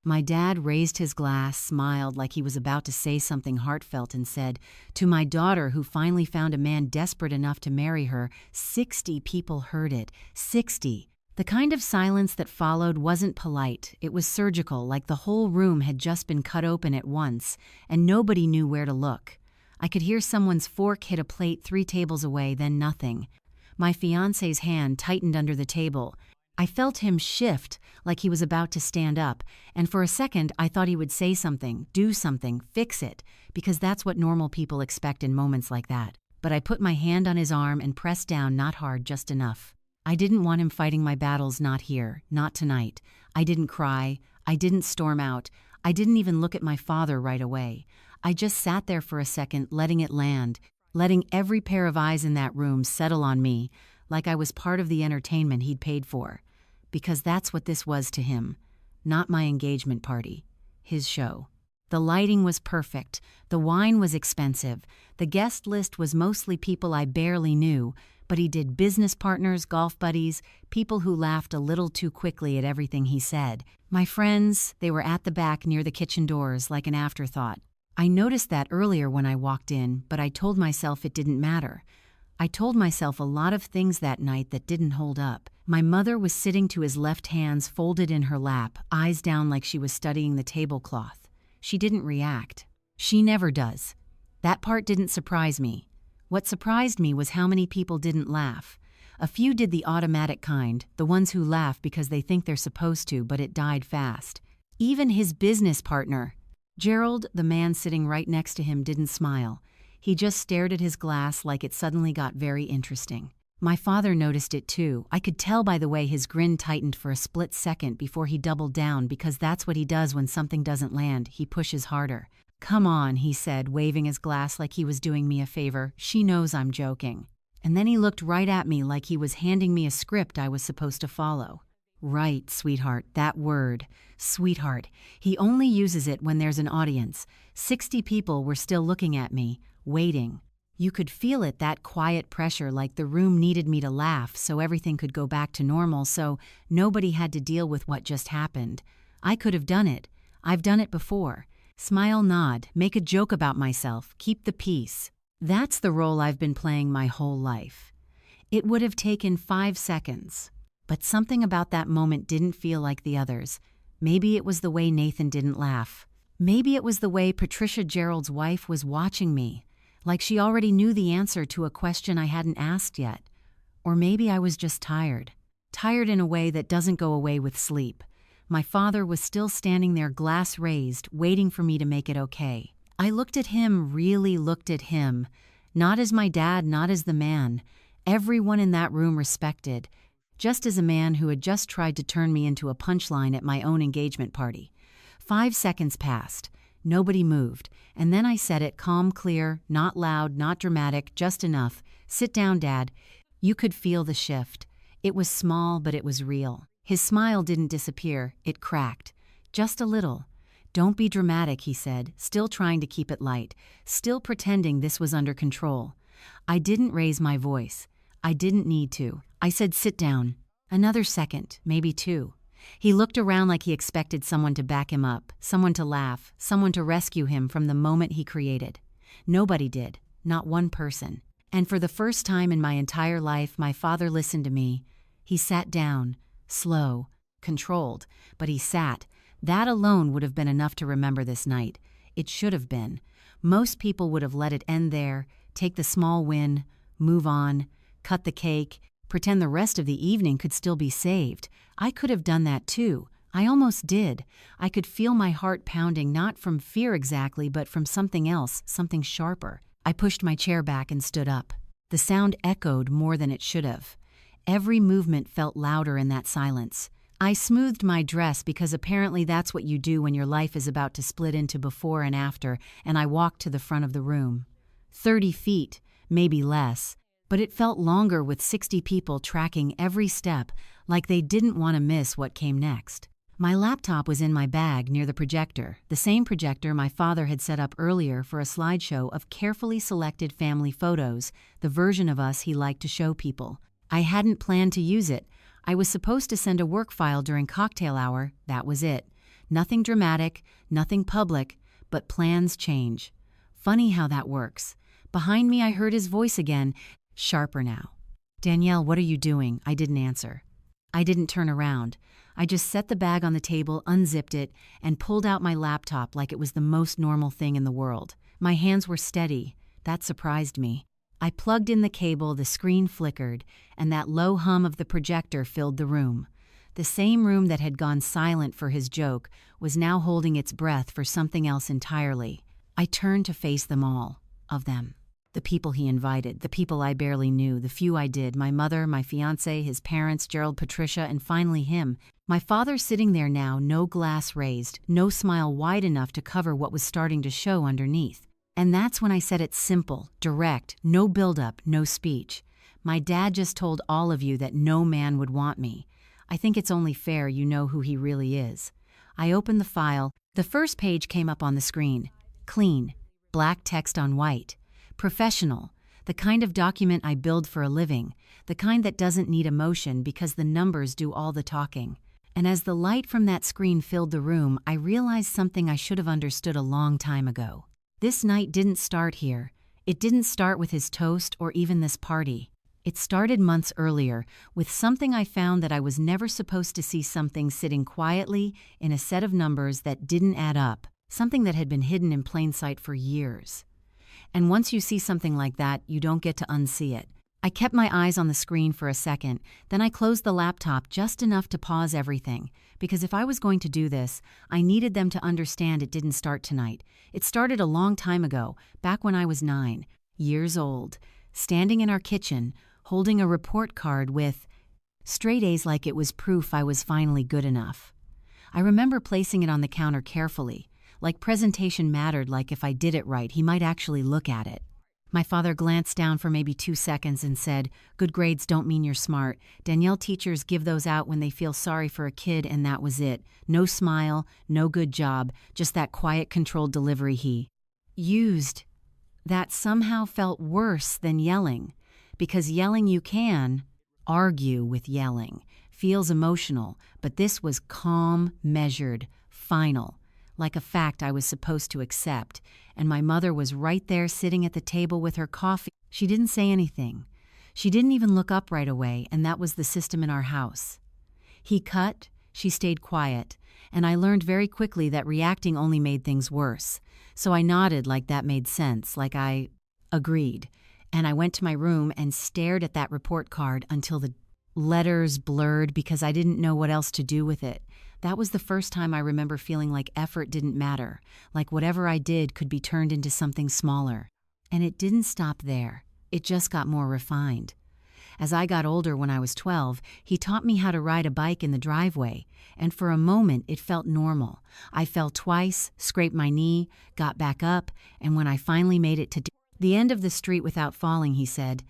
My dad raised his glass, smiled like he was about to say something heartfelt, and said, "To my daughter who finally found a man desperate enough to marry her." 60 people heard it. 60. The kind of silence that followed wasn't polite. It was surgical, like the whole room had just been cut open at once, and nobody knew where to look. I could hear someone's fork hit a plate 3 tables away, then nothing. My fiancé's hand tightened under the table. I felt him shift, like he was about to stand up, and for a second I thought he would say something, do something, fix it, because that's what normal people expect in moments like that. But I put my hand on his arm and pressed down, not hard, just enough. I didn't want him fighting my battles, not here, not tonight. I didn't cry, I didn't storm out, I didn't even look at my father right away. I just sat there for a second, letting it land, letting every pair of eyes in that room settle on me, like I was part of the entertainment he'd paid for. Because that's what this was to him. Not my engagement party. His show. The lighting was perfect. The wine was expensive. The guest list was mostly people I barely knew, but he did business partners, golf buddies, people who laughed a little too quickly at everything he said. My friends, they were at the back near the kitchen doors, like an afterthought. I noticed that earlier when I walked in, but I told myself it didn't matter. I told myself a lot of things that night that didn't hold up. My mother was sitting to his left, hands folded in her lap, eyes down like she was studying the tablecloth. She didn't react. She never does. That part didn't surprise me. What surprised me was how many people didn't laugh. A few did the automatic kind, the ones who laugh because they think they're supposed to, but it died fast. Even his business partner, Gerald, the man sitting right next to him, didn't smile. He just stared at his glass like it suddenly got very interesting. My father noticed it too. I could tell by the way his grin tightened for a split second before he doubled down, because that's what he does when something doesn't land. He pushes harder. "Come on," he said, waving his glass like he was doing me a favor. "She knows I'm joking." And then he looked right at me like he was handing me a script I was supposed to follow. Right, sweetheart, that word. Sweetheart. He only uses it when there's an audience. 60 people were still looking at me, waiting. You could feel it, that quiet pressure, like the room needed me to laugh so everything could go back to normal, so nobody had to deal with what just happened. I could have done it. I've done it before. Smile, nod, make a joke about myself, keep the peace. That's the role I've been playing my whole life. It would have taken 5 seconds. But something about that moment didn't feel like the others. Maybe it was the way Nathan didn't laugh. Maybe it was the way Patricia, Gerald's wife, was watching me, like she already knew the answer to a question I hadn't asked yet. Or maybe I was just tired. Tired in a way that doesn't go away with sleep. My father was still standing there, glass raised, waiting for me to make it okay. I looked at him, really looked at him. Not as my dad, not as the man. Everyone in that room respected. Just as a man who had just tried to turn me into a punchline at my own engagement party. 5 seconds passed. Nobody moved. And then I said it, calm, clear, not loud, not dramatic, just enough. "Sit down, Dad." You could feel the shift. It was small, but it was real. His smile didn't disappear. It cracked. Just a little. "Don't be dramatic," he said, still trying to keep it light, still pretending this was under control. I didn't raise my voice. I didn't need to. I said, "Sit down." Another second, maybe 2. He looked around like he expected someone to back him up, someone to laugh, someone to rescue him from the moment he created. Nobody did, not one person. And for the first time in my entire life, my father listened to me. He sat down, slow, controlled, but he sat. That alone would have been enough to remember this night. It should have been. Most people would have let it end there, take the small win, move on, cut the cake, pretend the rest of the evening could still be saved. I could have done that too. I almost did. I could feel my heart pounding, not from fear exactly, but from something else, something sharper. I pushed my chair back and stood up. The sound echoed more than it should have. Every movement felt louder in that silence. I smoothed my dress because apparently that's what you do when your life is about to split into before and after, and I walked to the front of the room. 30 feet, maybe less. But it felt longer with 60 people tracking every step, like they didn't want to miss what came next. My laptop was in my bag near the projector, the same projector my father had set up earlier for a slideshow of carefully selected family photos, the version of us he liked to show people. I hadn't planned to use it. I was supposed to send a work file during cocktail hour, that was it. Nothing dramatic, nothing public, but plans change. Funny how that works. Behind me, I heard his voice again, sharper now. "Danielle, what are you doing?" I didn't answer. I didn't turn around. I just set the bag on the table, unzipped it, and pulled out my laptop like it was the most normal thing in the world. My hands were steady. That surprised me. I plugged in the cable, the screen flickered, and that low hum of the projector filled the room. The same room that had gone silent for his joke was now holding its breath for something else entirely. I turned to face them all, of them. The people he invited, the people I barely knew, the few I did, my mother, my fiancé, his parents, Gerald, Patricia, and finally him. My father sitting there now, no glass raised, no smile wide enough to cover what was starting to show underneath. And that's when I said it simple, direct, no build-up, no speech. "My dad just told all of you that no man would want me. I think it's only fair you know who he really is." I opened the file. The first page came up on the screen. Clean, black text on white. Professional, the kind of document I build for a living, the kind that doesn't need emotion because the numbers do all the talking. And as the light from that screen filled the room, I realized something I should have understood a long time ago. This night didn't start here. It didn't start with his toast or even this party. It started months earlier with something I found that I was never supposed to see, something sitting quietly in a set of numbers that didn't add up, something that had been hidden in plain sight for years. And once you see something like that, you don't get to unsee it. I kept my eyes on the screen for a second, then I closed the laptop just enough to pause everything, because if I was going to do this, I needed them to understand it didn't start tonight. It started a long time ago, back when I was 9 years old, standing in our kitchen, holding a report card with straight A's like it was proof I was finally good enough. I remember placing it on the counter carefully, like presentation mattered, like if I did it right, he might actually look at it. My father glanced down for maybe 2 seconds and said, "Good grades don't mean you're smart. Danielle, teachers give those out when they feel sorry for a kid," and that was it. No smile, no good job, just that quiet, controlled delivery he used. That somehow felt worse than yelling, because yelling you can argue with yelling, feels emotional, but this was calm, measured, final. Like a fact I was supposed to accept, and my mother was right there sitting at the table with her coffee. She didn't say anything. She didn't even look up right away, and that was the system in our house. He cut, she stayed quiet, and I learned very quickly that reacting only made things worse. So I nodded like that made sense, like I agreed, and I went to my room and stared at that report card until the letters blurred because I didn't know what else to do with it. That was the first time I remember feeling like effort didn't matter, like whatever I did could be turned into something smaller. And it didn't stop there. It just got more refined. As I got older, when I was 12, he taught me how to ride a bike in the driveway, and for a moment it felt normal. I fell twice, scraped my knee, got back up, and when I finally made it to the end of the street without falling, he said,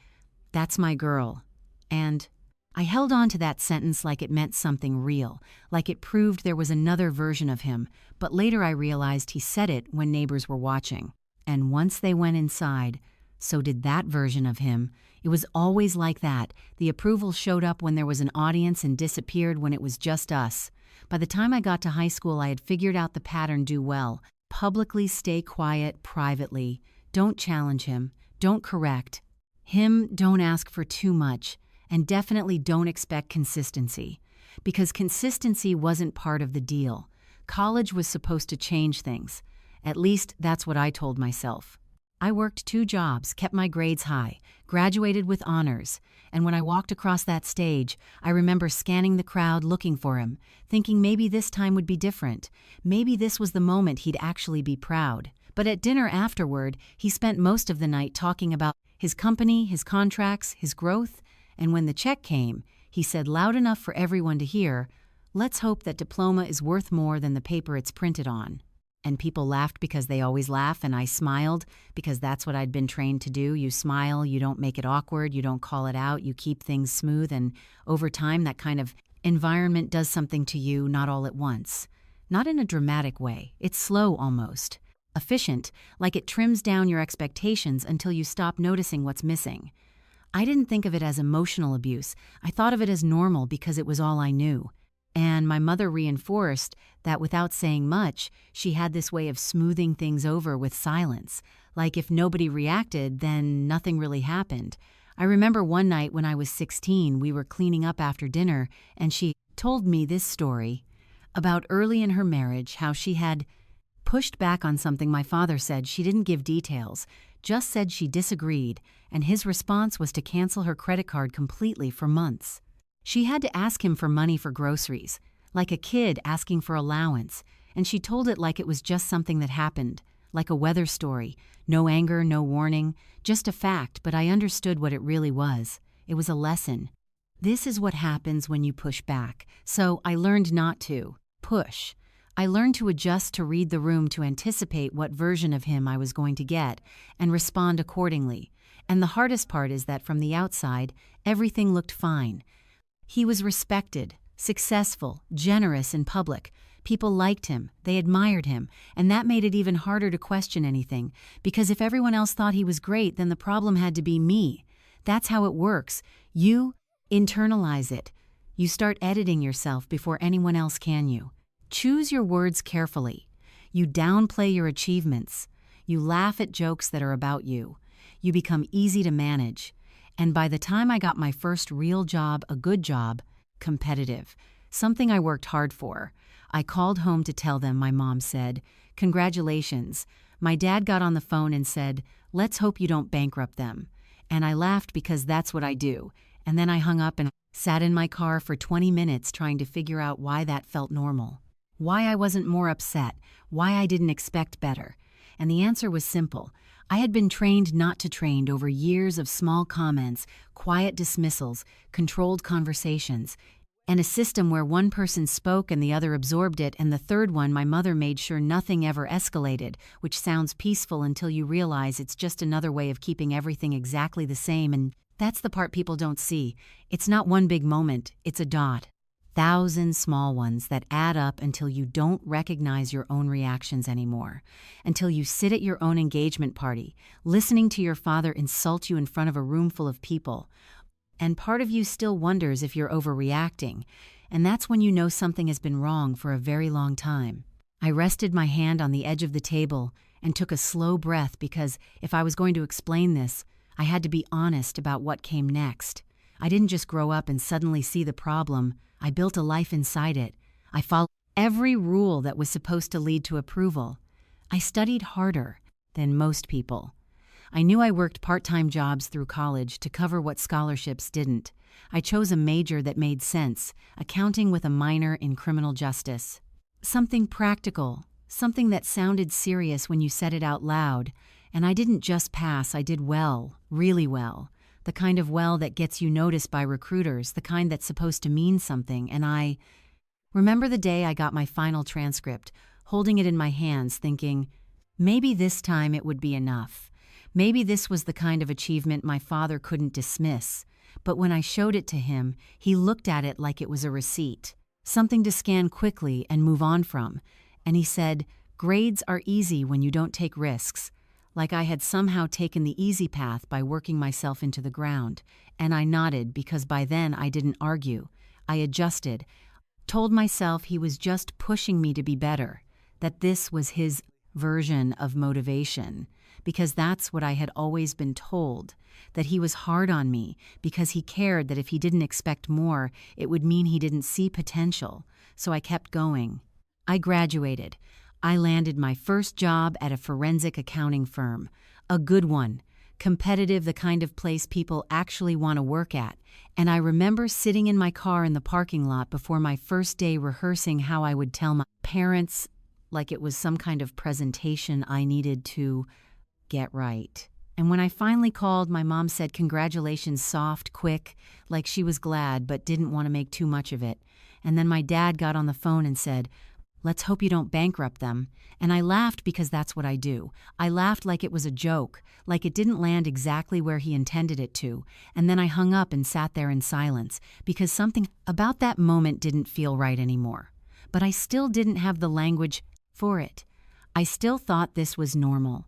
"That's my girl." And I held on to that sentence like it meant something real, like it proved there was another version of him, but later I realized he said it when neighbors were watching. And once they went inside, so did that version of him. It was always like that. The approval showed up when there was an audience and disappeared when it was just us. By the time I got to high school, I had figured out the pattern: do well. Publicly stay quiet, privately. Don't challenge him. Don't correct him. Don't ask for too much. And definitely don't expect consistency, because consistency wasn't part of the deal. College was supposed to change things. At least that's what I told myself. I worked 2 jobs, kept my grades high, graduated with honors, and when I walked across that stage, I remember scanning the crowd looking for him, thinking maybe this time would be different. Maybe this was the moment he'd actually be proud. But at dinner afterward, he spent most of the night talking about his company, his contracts, his growth. And when the check came, he said loud enough for everyone to hear, "Let's hope that diploma is worth more than the paper it's printed on." And people laughed because they always laugh, and I smiled because that's what I'd been trained to do. You smile, you don't make it awkward, you don't call it out, you keep things smooth, and over time that kind of environment does something to you, not all at once. Not in a dramatic way, it's slow almost. Efficient, like it trims down your expectations until you stop noticing what's missing. I didn't think of it as emotional abuse. I thought of it as normal because it was all I knew. And my mother reinforced that without saying much, she had this way of smoothing things over with silence. Like if nobody reacted, then nothing really happened. I remember one night when I was 16, we were cleaning up after dinner, and she told me this story about early in her marriage, how she had pushed back on something my father said. She didn't give details, just said she disagreed, and his response was to cancel her credit card completely for months. She had to ask him for money for groceries, like a kid asking for allowance, and she told it like it was just something that happened, like a weather story. No anger, no warning, just a fact, but I understood what it really was. It was a lesson. This is what happens when you push back, so I learned not to push. I learned to adjust, to read the room, to anticipate what version of him I was going to get, and respond accordingly. And the hardest part is that from the outside, everything looked fine. He was respected, successful, generous in public. People liked him, they admired him, and that made it even harder to question anything, because if everyone else thought he was great, then the problem had to be me. That's how it works. You internalize it. You start editing yourself before anyone else can. You choose your words carefully. You downplay your achievements. You laugh at jokes that are about you. You become easy to manage. And by the time I got my first real job, a good job, competitive, something I worked hard for, I called home to tell them. My mom said, "Congratulations." My dad got on the phone and said, "Let's hope you don't bankrupt them." And I laughed because that's what I do. And then I hung up and sat in my car for 20 minutes trying to figure out why that felt normal. Why I wasn't more upset. Why I didn't expect better. And the answer was simple. I had been trained not to trained over years of small comments, quiet dismissals, controlled conversations, and a system where one person spoke and the other absorbed it, and the third one, my mother, made sure nothing ever escalated, which sounds peaceful until you realize it's just another way of keeping everything exactly the same. And that's the part people don't see. It's not one big moment, it's a dot. 1,000 small ones that add up until you don't recognize your own reactions anymore, until you sit at your own engagement party, listening to your father insult you in front of a room full of people, and part of you still wonders if you're overreacting, and that's when you know something has been wrong for a very long time. I rested my hand on the edge of the table and took a slow breath, because if I was going to explain this, I had to be honest about what came next. I didn't just grow up and suddenly see the problem. I built a life inside it. I followed every rule that was supposed to lead to approval. I studied harder than most people. I knew I worked part-time jobs through college to cover what scholarships didn't. I chose a major that made sense, accounting with a minor in criminal justice. Something practical, something that sounded serious when you said it out loud. And I didn't just pass, I did well, really well. The kind of well that gets you noticed by recruiters, the kind that's supposed to mean something. And I remember the day I got my final transcript, holding it in my hands, thinking, maybe this time it would be enough. Maybe this was the kind of achievement my father couldn't dismiss. But when I showed it to him, he looked at it like it was a receipt, something to scan quickly and move on from. And he said, "Grades are easy when you don't take risks." Like I had somehow taken the easy path by working myself into the ground. And I nodded, because by then I didn't argue. I adjusted, told myself he was just pushing me to be better, that this was his version of motivation, because that's what I had always been told, that he was hard on me because he cared that if he didn't expect more, it would mean he didn't see potential. So I kept going. I graduated. I landed my first job at a forensic accounting firm, a good one, competitive, the kind of place people actually want to work at. And I remember sitting in my car in the parking lot before my first day, rehearsing how I would tell my parents, like it was some kind of presentation I needed to get right. And when I finally called, my mom said congratulations, soft, quick, like she was glad but didn't want to make too much of it. And then my dad got on the phone and said, "Let's hope you don't bankrupt them." And I laughed, because that's what I do. I laughed like it was a joke, like it didn't land exactly where he intended it to. And then I hung up and sat there in silence, because something about that moment didn't feel right anymore. But I still didn't have the language for it. I still thought this was normal.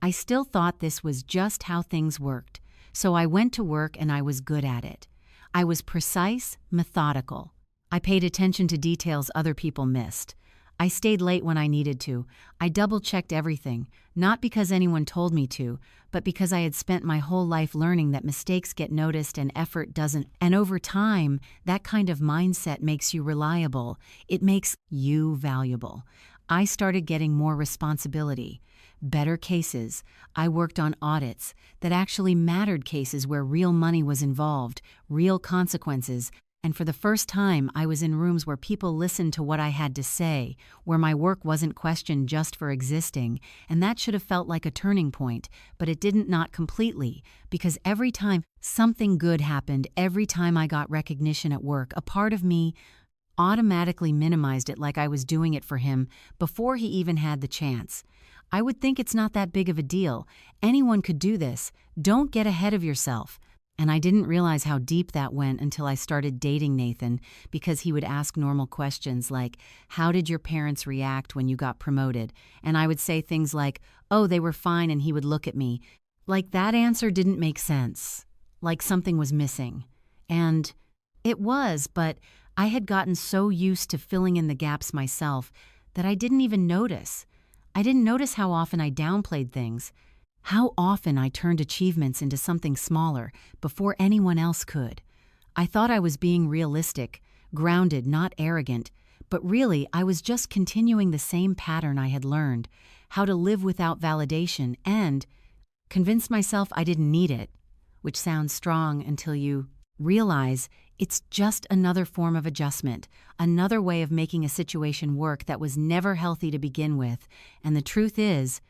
I still thought this was just how things worked. So I went to work and I was good at it. I was precise, methodical. I paid attention to details other people missed. I stayed late when I needed to. I double-checked everything, not because anyone told me to, but because I had spent my whole life learning that mistakes get noticed and effort doesn't. And over time, that kind of mindset makes you reliable. It makes you valuable. I started getting more responsibility, better cases. I worked on audits that actually mattered, cases where real money was involved, real consequences. And for the first time, I was in rooms where people listened to what I had to say, where my work wasn't questioned just for existing, and that should have felt like a turning point, but it didn't, not completely, because every time something good happened, every time I got recognition at work, a part of me automatically minimized it, like I was doing it for him before he even had the chance. I would think it's not that big of a deal. Anyone could do this. Don't get ahead of yourself. And I didn't realize how deep that went until I started dating Nathan, because he would ask normal questions like, "How did your parents react when you got promoted?" And I would say things like, "Oh, they were fine," and he would look at me like that answer didn't make sense, like something was missing. And it was, but I had gotten so used to filling in the gaps myself that I didn't even notice. I didn't notice how often I downplayed things. How often I turned achievements into something smaller before anyone else could. I thought I was being realistic, grounded, not arrogant, but really I was just continuing the same pattern I had learned, how to live without validation and convince myself I didn't need it, which sounds strong until you realize it's just another form of adjustment, another way of making a situation work that was never healthy to begin with. And the truth is,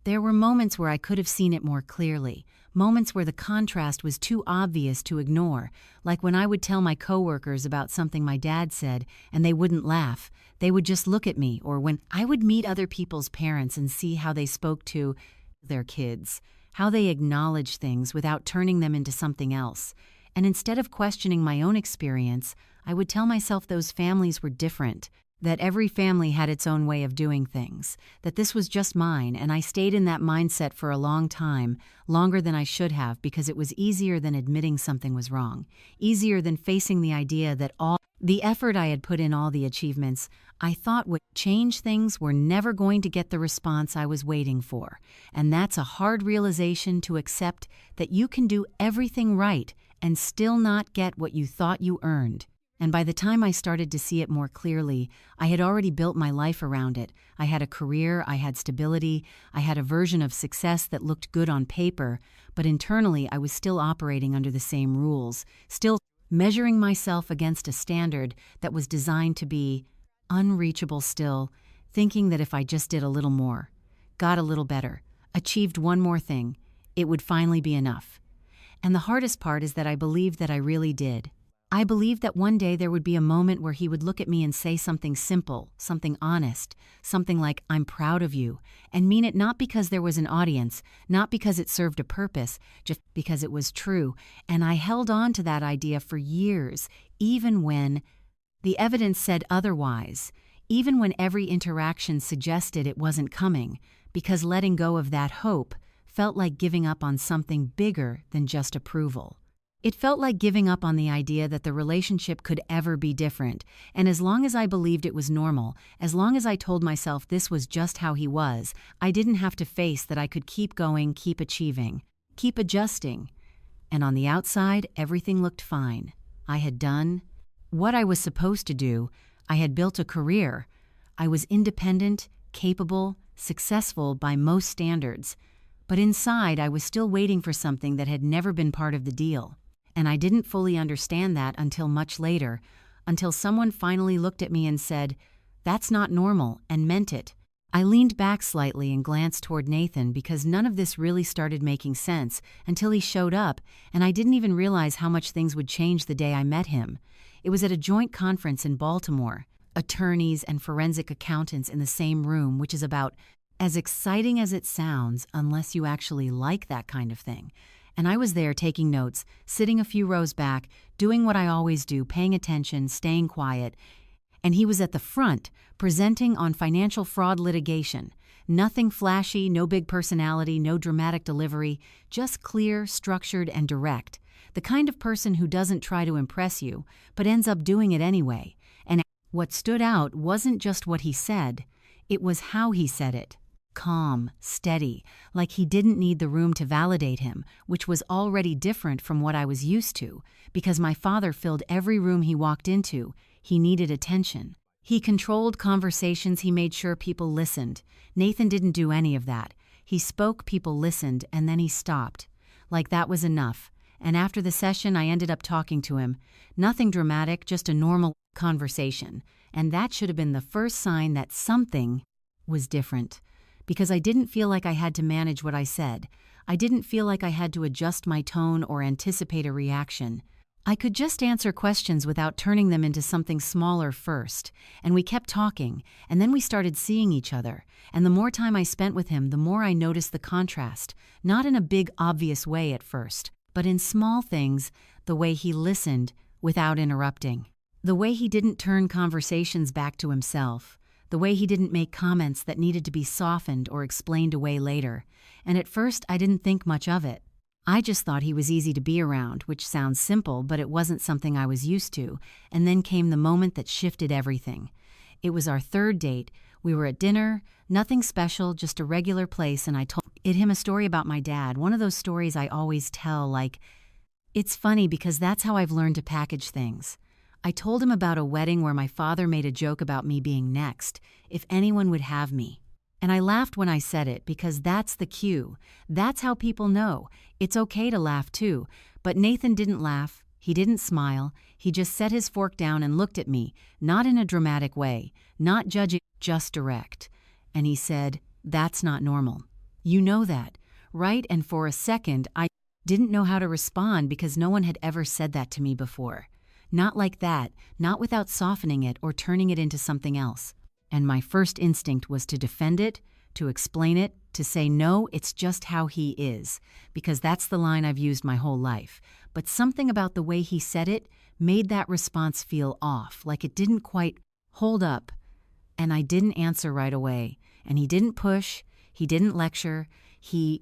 there were moments where I could have seen it more clearly, moments where the contrast was too obvious to ignore, like when I would tell my coworkers about something my dad said and they wouldn't laugh, they would just look at me, or when I would meet other people's parents and see how they spoke to their kids, how they acknowledged things without turning them into something else. And instead of questioning my own experience, I would tell myself those families were different, that every family had its own way of doing things, that this was just mine, and I stayed in that mindset for a long time, longer than I should have, because it was easier than admitting something was wrong, easier than facing the idea that all the effort I had put in, all the achievements I thought would change things, were never going to get the response I was waiting for. And that's a hard realization to accept, that you can do everything right and still not get what you thought you earned. And by the time I started to see it more clearly, I had already built my life around it. I had a career, I had stability, I had a version of success that looked good on paper, but internally I was still operating under the same rules, still measuring myself against a standard that was designed to be unreachable, still thinking that if I just did a little more, got a little better, achieved one more thing, it would finally be enough. And the hardest part is that I believed that I really did. I believed that one day there would be a moment where he would look at me and say something simple, something honest, something like, "I'm proud of you," and mean it not because there was an audience, not because it served a purpose, just because it was true. And I held on to that idea for years, even when the evidence said otherwise, even when every interaction suggested it wasn't coming, because letting go of that hope felt like giving up on something bigger than just approval. It felt like giving up on the idea that the relationship could ever be different, and as long as I believed it was normal, as long as I told myself this was just how he was, I didn't have to face that I could keep going, keep achieving, keep adjusting. And on the outside, everything looked fine. I had done what I was supposed to do. I had built a career. I was independent, capable, successful by most standards. But inside, I was still waiting for something that had never been part of the deal. And I didn't fully understand that until much later, until someone finally looked at me and said, "That's not normal," and meant it. I leaned back slightly and glanced toward Nathan, because none of this really started making sense until he showed up, and I didn't even realize how much things would change the day I met him. It was at a joint conference in Baltimore, attorneys and forensic accountants in the same room, which is about as exciting as it sounds unless you actually like that kind of thing. And I was there taking notes, sitting a few rows back, doing what I always do, paying attention, staying quiet. And he was at the front, presenting on financial fraud litigation. Nothing flashy, no big personality, no dramatic delivery, just clear, structured, and direct. The kind of person who doesn't try to impress you, but ends up doing it anyway. What stood out wasn't just what he said, it was how he said it. Calm, steady, like he didn't need the room to validate him, which was already different from what I was used to, because my father filled every room he walked into. He needed attention. He controlled conversations, he made sure people listened. Nathan didn't do any of that. He spoke, people listened, and then he stopped. Like that was enough. And after the session, I ended up talking to him. Nothing dramatic, just a normal conversation. And that should have been the first sign that something was different. Because I didn't feel like I had to manage what I said. I didn't feel like I had to adjust my tone or anticipate a reaction. I could just answer questions without turning them into something smaller first. And we kept talking, and then we started seeing each other. And the more time I spent with him, the more I noticed the contrast. Not in a big, obvious way at first, but in small things, the way he listened without interrupting. The way he didn't turn conversations back to himself. The way he didn't make comments that needed to be softened or explained away later. And at first, I didn't think much of it. I just thought he was easy to be around, which sounds simple, but it wasn't something I was used to. And then came the moment that shifted everything. It was our third date. We were at dinner, nothing special, just a regular place, and I told him a story about my dad, one of those stories I always tell, like, it's funny because that's how I've learned to package things. I told him about a wedding where my father made a joke about me being next, if anyone would have me. And I laughed when I said it because that's the cue. That's how people know. It's okay to laugh too. But Nathan didn't laugh. He didn't smile. He just set his fork down and looked at me, not in a dramatic way, not judging, just direct. And he said, "That's not normal. You know that, right?" And for a second, I didn't know how to respond because no one had ever said that to me before. Not like that, not without softening it or turning it into something else. And my first instinct was to defend it, to explain it, to say, no, it's just how he is, because that's the line I've used my whole life. But something about the way he said it made that response feel off, like it didn't quite hold up. And I didn't answer right away. And he didn't push, he didn't lecture, I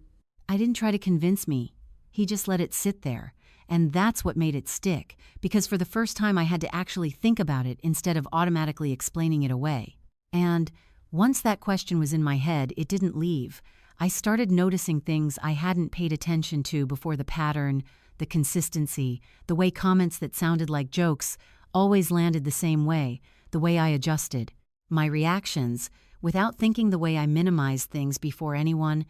didn't try to convince me. He just let it sit there. And that's what made it stick, because for the first time I had to actually think about it instead of automatically explaining it away. And once that question was in my head, it didn't leave. I started noticing things I hadn't paid attention to before: the pattern, the consistency, the way comments that sounded like jokes always landed the same way, the way I adjusted my reactions without thinking, the way I minimized things before anyone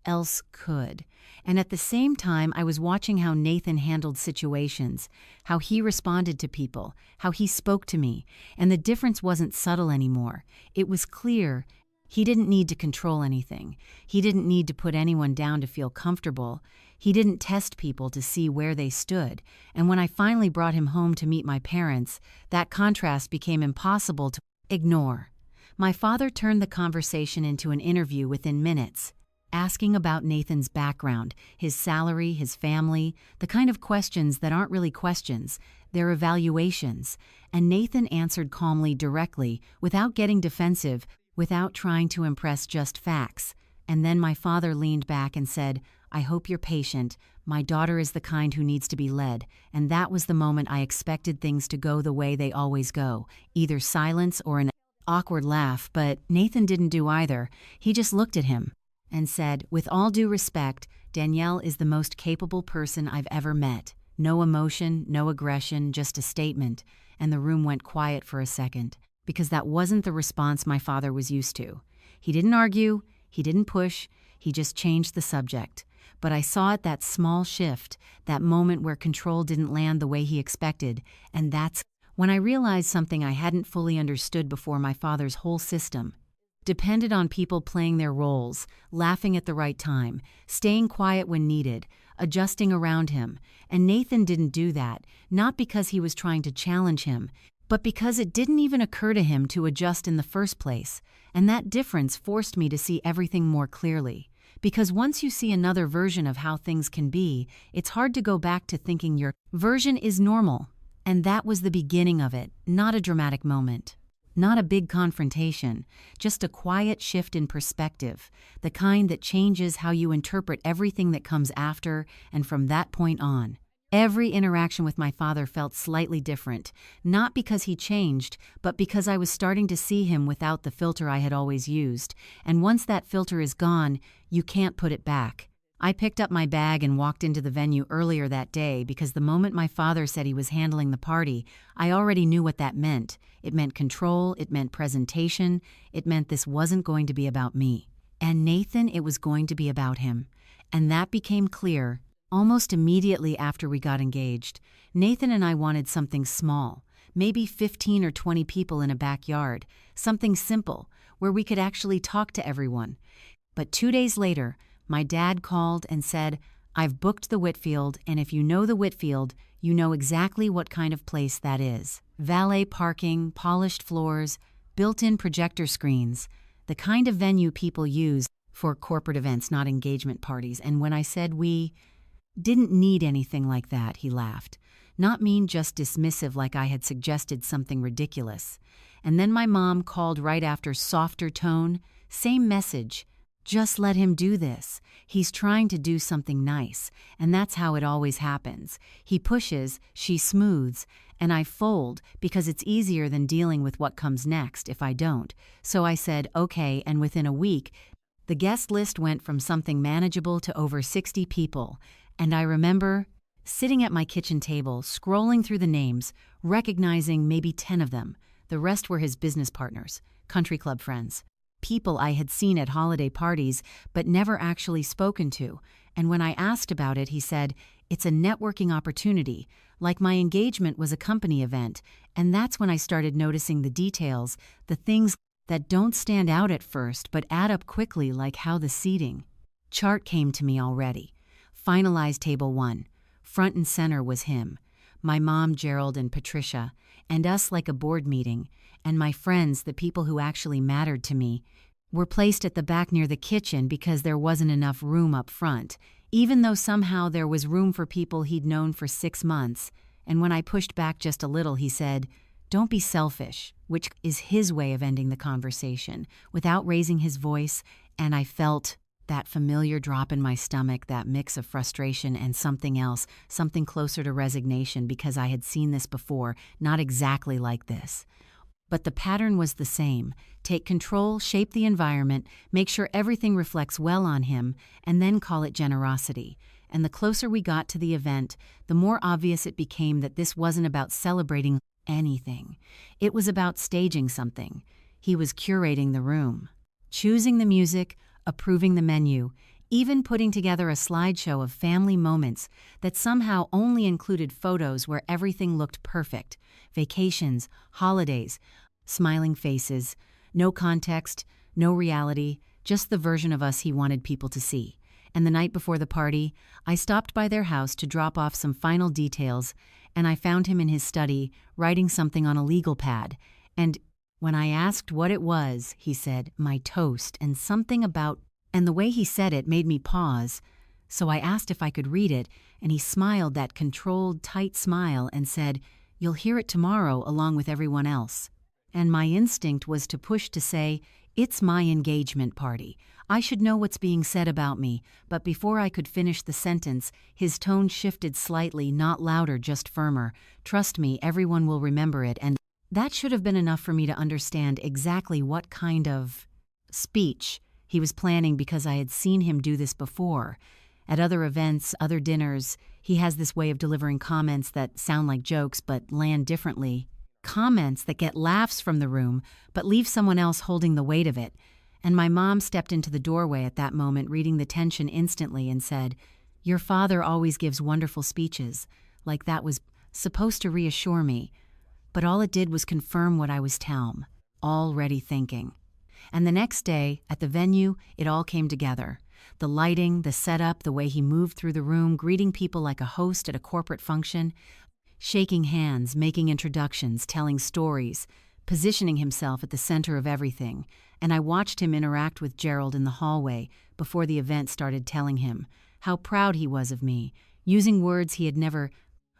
else could. And at the same time, I was watching how Nathan handled situations, how he responded to people, how he spoke to me, and the difference wasn't subtle anymore. It was clear. He didn't need to control anything. He didn't need to put anyone down to feel comfortable. He didn't test people to see where they stood. And when I finally brought him home to meet my parents, that contrast became impossible to ignore. My father turned the conversation into an interview within minutes, asking about Nathan's background, his salary, his family, the kind of questions that aren't really questions, they're evaluations. And Nathan answered calmly, directly, without getting defensive, without trying to impress, just facts. And then my father leaned back and said, "I hope you're patient. My daughter is the kind who needs to be led." And that was the moment I expected things to go the way they always go, either silence or an awkward laugh, but Nathan didn't do either. He just looked at him and said, "With all due respect, Danielle is the most capable person I've ever met." No emotion, no aggression, just a statement. And the room went quiet for a second, because that wasn't the response my father was used to. He didn't argue, he didn't push, he just changed the subject. But I saw it, that small shift, that moment where control didn't land the way he expected, and that's when I realized something I hadn't fully understood before. My father's whole system depended on people playing their roles, laughing at the right time, staying quiet when needed, adjusting around him. And Nathan didn't do that, not because he was trying to challenge him, but because it didn't even occur to him to adjust in the first place. And that difference forced me to see everything more clearly. Because once you see another version of how things can be, it's hard to go back to thinking your version is normal. And that was the beginning of it, not a dramatic moment. Not a big confrontation, just a quiet shift in perspective, the kind that changes how you interpret everything that comes after and from that point on. Every interaction with my father felt slightly different, not because he changed, but because I was starting to see him without the filter I had always used, and once that filter is gone, you can't put it back. I picked up my bag and walked into the venue earlier that day because the moment my father said he was handling the party, I already knew what that meant. It meant control, it meant presentation, it meant this wasn't going to be about me. And Nathan, it was going to be about him. And that became clear almost immediately after we got engaged. Nathan and I wanted something small, maybe 15 or 20 people in a backyard, something simple, where we could actually talk to everyone. But 2 days later, my dad called and said, "I've booked the Whitfield, and if you know the Whitfield, you know exactly what kind of place that is. Valet parking, polished floors, built-in projector screens, the kind of venue people use for corporate events, not engagement parties." And when I said we didn't need anything like that, he laughed. Not mean, just dismissive, like I had suggested something ridiculous. And then my mom called right after, softer tone, same message. Just let him do this. He's trying to do something nice, and that's how it always happens. He pushes, she smooths, and I fold because it's easier than dealing with what comes next if I don't. So I said, okay, and within a week, the guest list went from something manageable to over 60 people. And I remember sitting at my kitchen table, scrolling through the names, recognizing maybe 10 of them. The rest were his business partners, country club friends, people I had seen at holiday parties but never actually spoken to. And when I asked about it, he said, "It's a networking opportunity, like my engagement was a company event." And that's when I started noticing the details, the things that don't stand out at first but add up quickly, like how the seating chart came to me already. Finalized table 1. Front and center was him, my mom, Gerald, and Patricia, and us like a board meeting, and my friends, the people who actually mattered to me, were placed at the back near the kitchen because there wasn't enough room up front, even though somehow there was room for people he'd known for 6 months. And when I pushed back just a little, he said, "Don't be selfish," which is his way of ending the conversation, without raising his voice, and I felt that familiar drop in my stomach, that mix of frustration and something else, something closer to resignation, because I had seen this before, not exactly like this. But the pattern was the same. Take control, shape the environment, make sure everything reflects well on him, and then call it generosity. And the closer we got to the event, the more obvious it became that this wasn't about celebrating anything. It was about staging something. He was curating the room, choosing the music, approving the menu, even putting together a slideshow of family moments that somehow only included photos where everything looked perfect. Vacations, holidays, smiling faces, no context, no reality, just the version of us he wanted people to see. And the night before the party, I stopped by their house to drop off some final details, and I found him in his study, writing something on a legal pad. And when I asked what it was, he said, "My toast," and something about, and the way he said it made me pause. So I asked if I could read it, and he smiled that controlled, tight smile and said, "You'll hear it tomorrow along with everyone else." And my instinct was to push to say, "It's my engagement party. I should know what's being said about me," but before I could finish the sentence, his tone shifted slightly, not louder, just firmer. "Trust me, everyone will remember it." And that should have been enough for me to understand exactly what kind of speech he was planning, because I had seen him do this before. At other events, other dinners, he has this way of delivering comments that sound like jokes but land differently. Comments that get laughs from the room but leave someone else holding the weight of it. And my mom stepped into the doorway at that moment, reading the tension instantly, and said, "Your father always gives wonderful speeches," like that was supposed to reassure me. But all it did was confirm what I was already thinking. And the next day, at the venue, it all came together. The lighting, the setup, the way he moved through the room, greeting people like a host at a corporate function, shaking hands, making introductions, telling stories, positioning himself at the center of everything. And I watched him interact with Gerald in the hallway before the event started, telling him how proud he was of me, using words he had never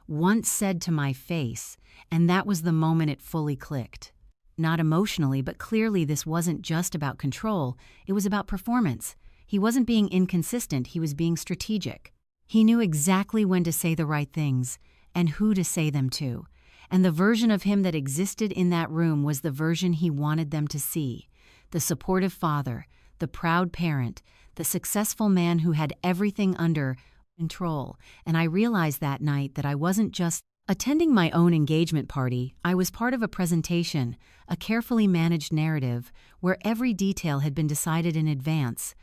once said to my face, and that was the moment it fully clicked. Not emotionally, but clearly this wasn't just about control, it was about performance. He wasn't being inconsistent, he was being strategic. He knew exactly when to say the right things and who to say them to. And the version of him that existed in that room was the version he wanted them to see. The supportive father, the proud parent, the successful man who had everything under control. And I realized that night that I wasn't just attending my own engagement party, I was part of a presentation, a carefully managed narrative, where every detail had been decided in advance.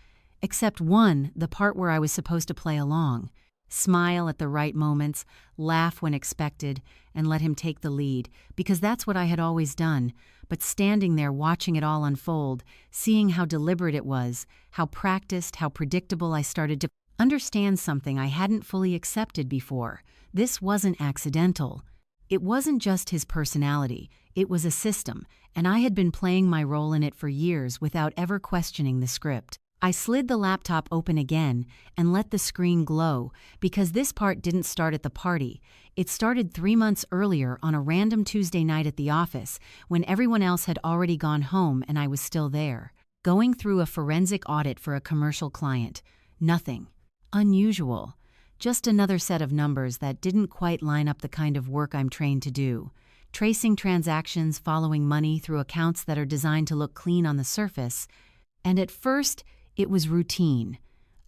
Except one, the part where I was supposed to play along. Smile at the right moments, laugh when expected, and let him take the lead, because that's what I had always done. But standing there watching it all unfold, seeing how deliberate it was, how practiced, how predictable, I started to understand something I hadn't fully accepted before. This wasn't accidental. It wasn't just his personality, it was a system, and I had been playing my role in it for years without ever questioning the script. I slid the laptop open again and let the screen glow, because this part didn't start at the party. It started 3 months earlier on a random Tuesday night at the office, when everyone else had already gone home and I was still there, going through a forensic audit for a commercial client. Nothing unusual, just another set of numbers that didn't quite line up the kind of work I'm trained to do. Tracing transactions, following money through accounts that are designed to look clean on the surface. And at first, it was routine.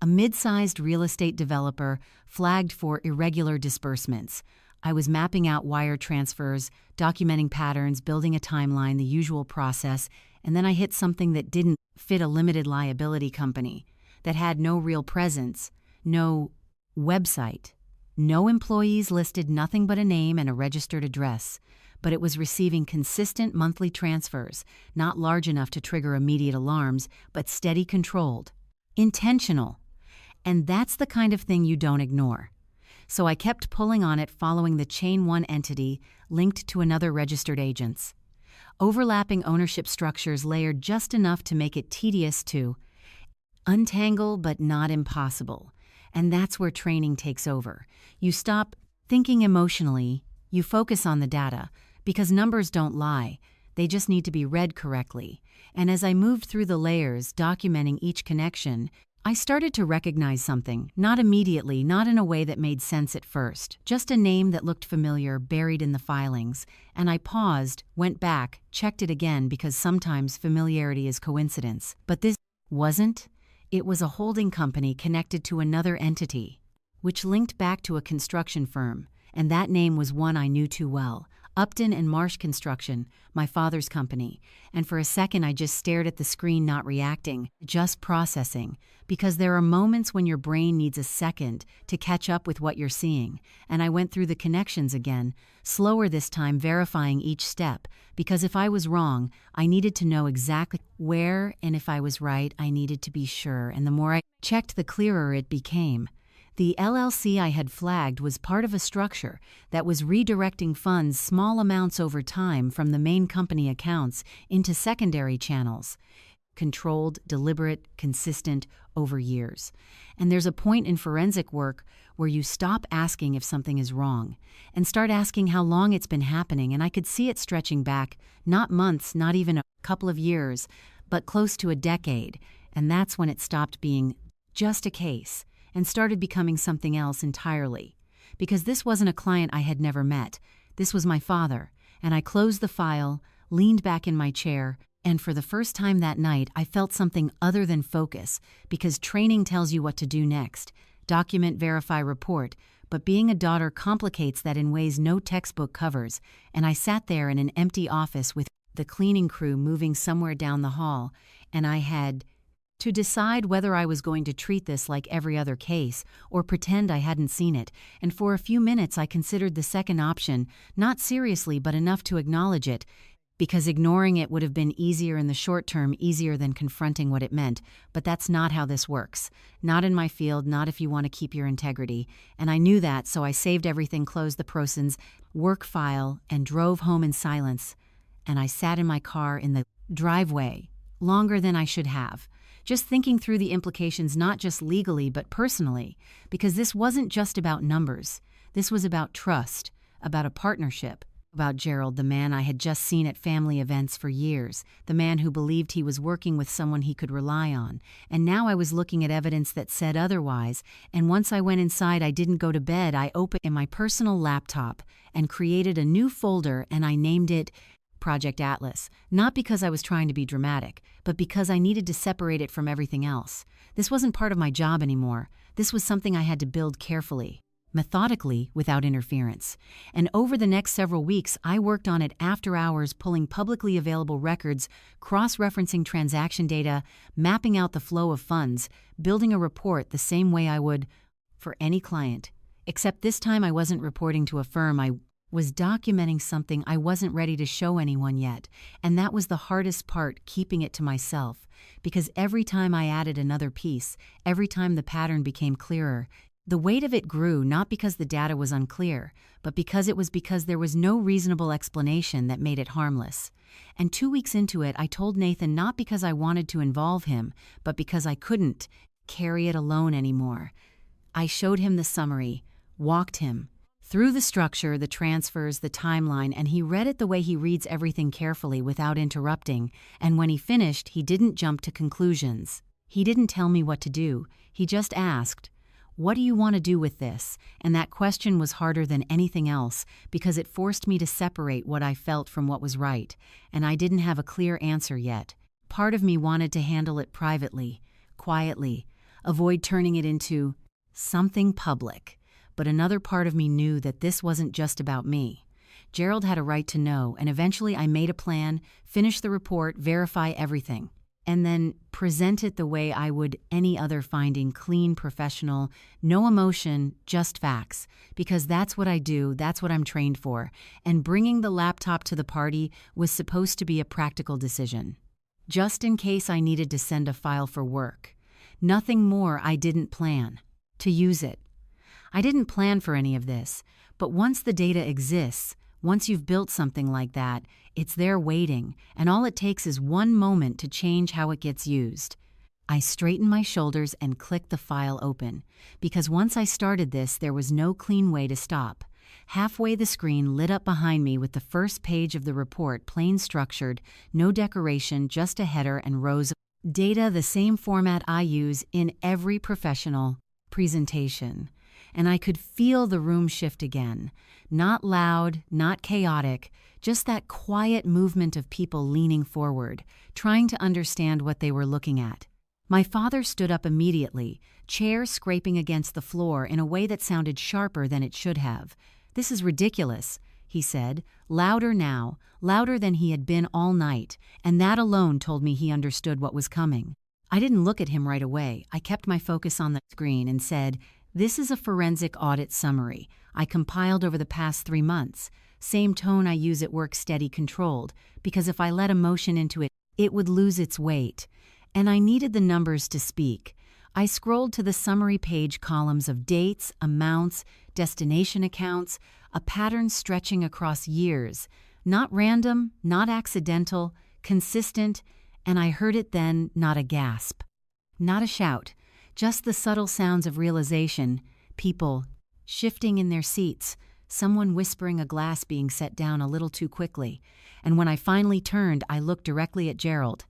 A mid-sized real estate developer flagged for irregular disbursements. I was mapping out wire transfers, documenting patterns, building a timeline, the usual process, and then I hit something that didn't fit a limited liability company, that had no real presence, no website, no employees listed, nothing but a name and a registered address. But it was receiving consistent monthly transfers, not large enough to trigger immediate alarms, but steady, controlled, intentional. And that's the kind of thing you don't ignore. So I kept pulling on it, following the chain one entity linked to another registered agents. Overlapping ownership structures layered just enough to make it tedious to untangle, but not impossible. And that's where training takes over. You stop thinking emotionally, you focus on the data, because numbers don't lie, they just need to be read correctly. And as I moved through the layers, documenting each connection, I started to recognize something, not immediately, not in a way that made sense at first, just a name that looked familiar, buried in the filings. And I paused, went back, checked it again, because sometimes familiarity is coincidence. But this wasn't. It was a holding company connected to another entity, which linked back to a construction firm, and that name was one I knew too well. Upton and Marsh Construction, my father's company. And for a second I just stared at the screen, not reacting, just processing, because there are moments when your brain needs a second to catch up with what you're seeing. And I went through the connections again, slower this time, verifying each step, because if I was wrong, I needed to know exactly where, and if I was right, I needed to be sure. And the more I checked, the clearer it became. The LLC I had flagged was part of a structure that was redirecting funds, small amounts over time, from the main company accounts into secondary channels. Controlled, deliberate, consistent, over years. And there's a point in forensic work where you stop asking if something is wrong and start asking how long it's been happening. And I could see it stretching back, not months, not even a couple of years, but close to a decade. And that's when it stopped being just a case and started becoming something else entirely. Because this wasn't a client I had never met. This was my father. And I closed the file, leaned back in my chair, and for the first time that night, I felt something other than focus, because training tells you what to do next. Document, verify, report. But being a daughter complicates that in ways no textbook covers. And I sat there in an empty office with the cleaning crew moving somewhere down the hall, and I had to decide whether I was going to treat this like every other case or pretend I hadn't seen it. And for a few minutes I considered the second option, not seriously but enough to acknowledge it, because ignoring it would have been easier in the short term, easier than confronting what it meant. But that's not how this works. Not in my field, not if you want to keep your integrity. And I knew that, so I saved everything, closed the Proson's work file, and drove home in silence. And I sat in my car in the driveway, longer than I should have, just thinking through the implications, not just legally but personally, because this wasn't just about numbers. This was about trust, about a partnership, About Gerald, the man I had just seen at family events for years, the man who believed he was working with someone he could rely on. And now I was looking at evidence that said otherwise, and once I went inside, I didn't go to bed. I opened in my personal laptop and created a new folder, and I named it Project Atlas, not because I was trying to be dramatic, but because I needed to separate it from everything else. This wasn't part of my job anymore. This was something I had to build carefully, methodically, without interference. And over the next several weeks, I worked on it after hours, pulling publicly available records, cross-referencing transaction data, mapping out the flow of funds, building a report the same way I would for any client. Except this time I wasn't reporting to a firm. I was documenting something I wasn't ready to show anyone yet. And that was the hardest part, keeping it to myself. Because every time I added another piece, every time the pattern became clearer, the weight of it grew, not because the data was unclear, but because there was no reasonable explanation that made it harmless. And 2 weeks into it, I told Nathan, not because I wanted to involve him, but because I couldn't carry it alone anymore. I showed him the summary, walked him through the structure, the transfers, the timeline, and he read it the way he reads everything carefully without interrupting. And when he finished, he didn't jump to conclusions. He didn't tell me what to do. He just asked, "What do you want to do with this?" And that question was harder than anything else because it forced me to separate what I felt from what was right, and I didn't have a clear answer yet. Part of me wanted to handle it privately, quietly, avoid turning it into something public. But another part of me knew that this wasn't just about me. Gerald had a right to know, and eventually I made a plan, finished the report, verify everything, and then present it the way I would any other finding, clean, professional, no emotion, just facts. Because that's what I do, that's what I'm trained for. And bringing the laptop to the party was supposed to be a practical decision. Just in case I needed to send a file for work. Nothing more. I didn't plan to use it. I didn't plan for any of this, but once the data exists, once you've built something like that, it's there waiting, and all it takes is one moment to change how it gets used. I straightened my shoulders and clicked the file open, because once I started this, there was no clean way to stop. Halfway the screen lit up behind me with the first page of the report, plain structured, no decoration, just a header and rows of data, the same format I use in every professional presentation. And I could feel the room shift again. Not loud, not chaotic, just that quiet movement of people leaning forward, trying to understand what they were looking at. My father stood up immediately, chair scraping against the floor in a way that sounded sharper than it should have. "This is ridiculous," he said, louder now, louder than he had been all night, and that alone told me he understood what was coming. I didn't look at him right away. I kept my focus on the screen and said, "This is a forensic audit summary I compiled over the past 3 months. Same tone I use at work, steady, controlled, because if I let emotion into it, it would lose its weight. And I needed the numbers to speak." I scrolled to the summary page, columns of dates, amounts, destination accounts, a pattern stretching across years. Not random, not accidental, consistent, and I heard it then, not a gasp, not a shout. Just the subtle sounds of realization, people shifting in their seats, someone whispering, a glass being set down a little too quickly. And when I finally turned, I looked directly at Gerald.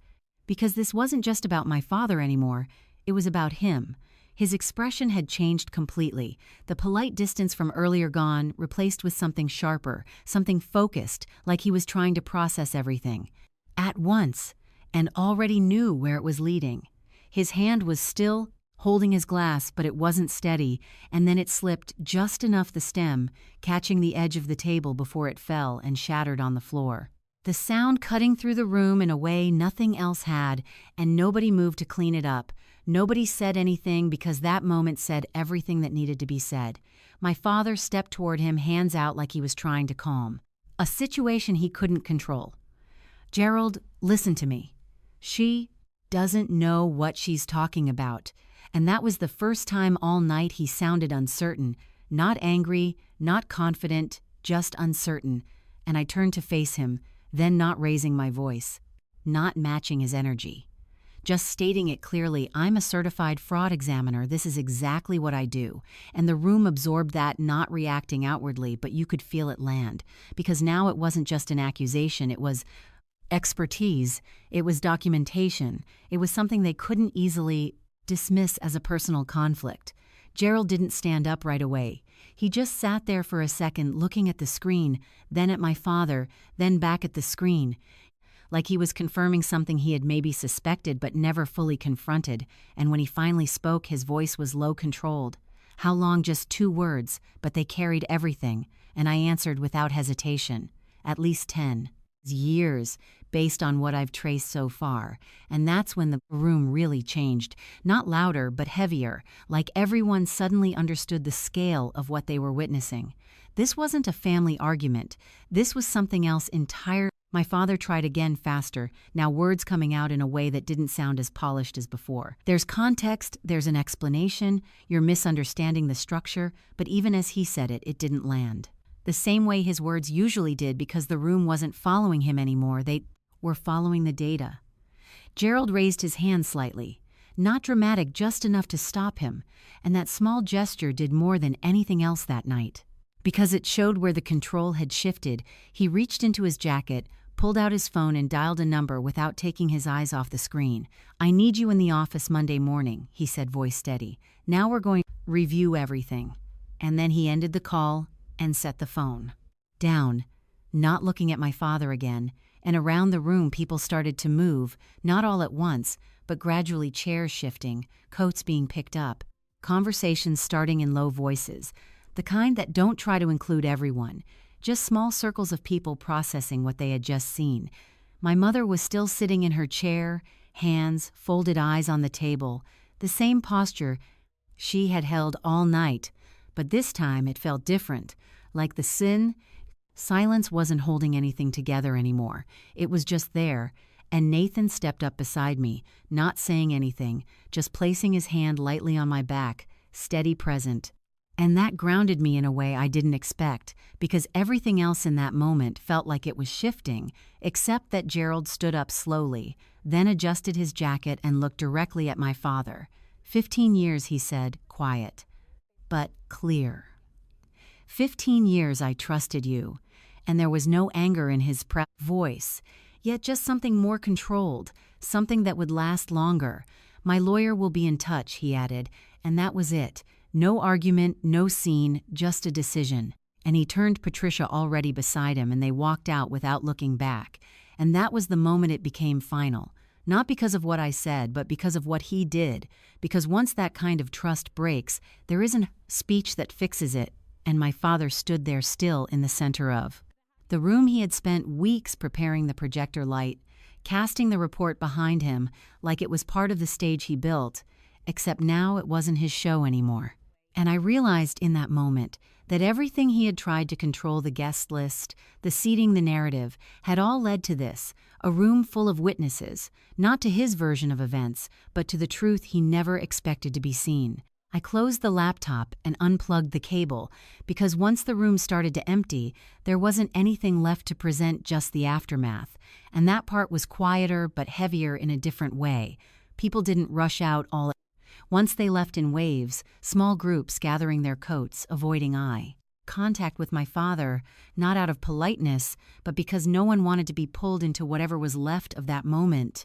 Because this wasn't just about my father anymore, it was about him. His expression had changed completely, the polite distance from earlier gone, replaced with something sharper, something focused, like he was trying to process everything at once, and already knew where it was leading. His hand was still holding his glass, but it wasn't steady, and then it slipped just enough the stem, catching the edge of the table before it fell and shattered on the floor. The sound cutting through the room in a way nothing else had, and nobody moved to clean it up. Nobody said anything because that moment said everything that needed to be said. My father stepped toward him, hands out like he was trying to calm a situation he couldn't control. "Gerald, listen to me. She doesn't know what she's talking about." And that was the first time all night he sounded uncertain, not angry, not confident, just uncertain. And I turned to face him, then not raising my voice, not matching his energy. just stating it clearly. I'm a certified fraud examiner. This is exactly what I do. And the room absorbed that, not reacting outwardly, but you could feel it land. Because now it wasn't just an accusation, it was expertise, it was documentation, it was something they couldn't easily dismiss as a personal conflict. Gerald didn't stand up right away. He just sat there for a second, looking at the screen, then at my father, then back at the screen, like he was confirming something he had maybe suspected but never fully confronted. And when he finally spoke, his voice was low, controlled. How long? Just 2 words, but they carried everything, and I answered without hesitation. At least 10 years, based on what I've traced so far. And that's when the room really changed. Not louder, but heavier, like everyone suddenly understood the scale of what they were witnessing. This wasn't a family argument. This was something else entirely. My father tried again, faster, now words coming out in a way that didn't sound as polished as before. There's context, there's an explanation, you're misunderstanding the structure, but even as he said it, it didn't land. The same way his words usually did, because the room wasn't following him anymore, they were following the data. Gerald raised his hand slightly. Not dramatic, just enough to stop him, and that small gesture did more than anything else that night. Because it showed where the control had shifted, he reached into his jacket, pulled out his phone and dialed a number without taking his eyes off the screen. "I need you in the office Monday morning," he said, voice steady. "Now we're going to review everything." And then he ended the call and set the phone down, not looking at my father again. And around the room people started to move, not all at once, but gradually, chairs shifting, coats being picked up, conversations starting in low voices, the kind that don't try to include everyone, just small circles of people processing what they had just seen. My mother was still sitting in her chair, hands, folded, eyes on the table, the same posture she had held all night, but this time it felt different, like the silence wasn't holding anything together anymore. It was just there, and Nathan stepped up beside me, not saying anything, just placing his hand lightly on my back, steady, present. And that grounded me in a way I didn't expect, because everything else in that moment felt like it was shifting, except that Gerald stood up slowly, then adjusted his jacket and looked directly at my father. 15 years, he said, quiet, but clear. 15 years I trusted you. And there was no anger in his voice, yet just something more controlled, something that would last longer. "My lawyer will be in touch," he added, and that was it. No argument, no scene, just a decision. And he turned Patricia already beside him, and they walked out without looking back. And that was the moment it became final. Not because of what I said, but because of what he did. Because once that kind of trust breaks, there isn't speech that fixes it. And my father stood there still in the center of the room. He had spent weeks preparing the projector light, casting the report behind him like it was part of the stage he built, except now it wasn't his show anymore. And I realized in that moment that everything he had tried to control, the guest list, the seating, the narrative, had all led to this, a room full of witnesses, not to his version of events, but to the truth he never expected to be seen. I closed the laptop and unplugged the cable, because once the room started to empty, there wasn't anything left to present, just the aftermath. And that part was quieter but heavier in a different way. People didn't rush out all at once. They left in waves, small groups gathering their coats, avoiding eye contact with my father, not out of politeness, but because no one wanted to be pulled into whatever was left of that moment.